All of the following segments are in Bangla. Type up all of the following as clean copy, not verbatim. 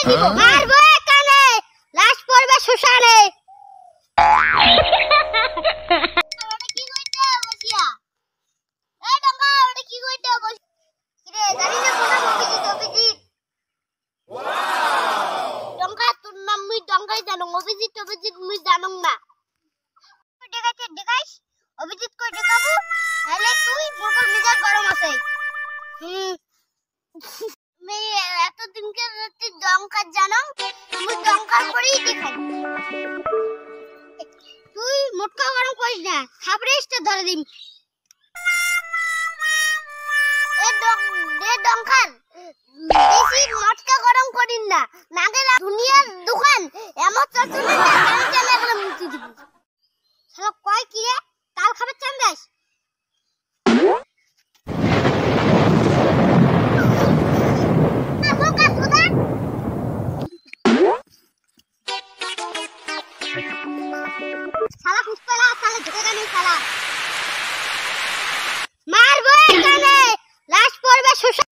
দিব মারবো কানে লাশ পড়বে শ্মশানে ওটা কি কইতে বসিয়া এই ডঙ্গা ওটা কি কইতে বস রে জানি না কোন অভিজিৎ ওয়াও ডঙ্গা তোর নাম মুই ডঙ্গাই জানো অভিজিৎ মুই জানং না দেখাইস অভিজিৎ কই দেখাবো তাহলে তুই মোর মেজাজ গরম আছে মে এতদিন কে রাতে ডঙ্কা জানো মুই ডঙ্কার করেই দেখাই তুই মোটকা গরম করিস না খাবরেসটা ধরে দিম এ ডঙ্কার বেশি মোটকা গরম করিন না নাগে দুনিয়ার দোকান এমন চচুনে না জানে এগুলো মুতি দিব সব কয় কি রে কাল খাবে চান্দাস साला कुछ पला साला झुकेगा नहीं साला मारबो काने लाश पड़बे श्मशाने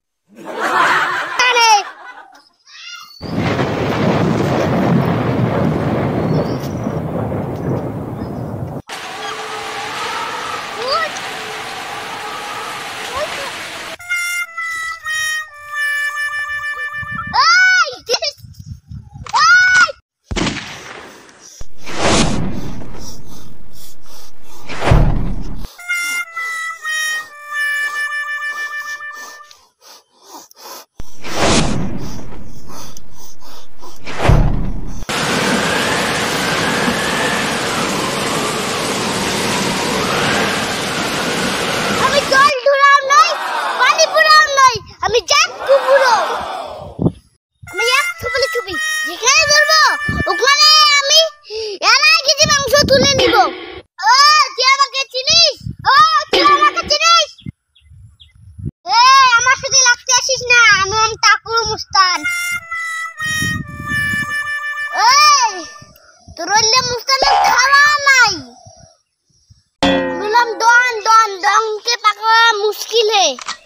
मुश्किल है।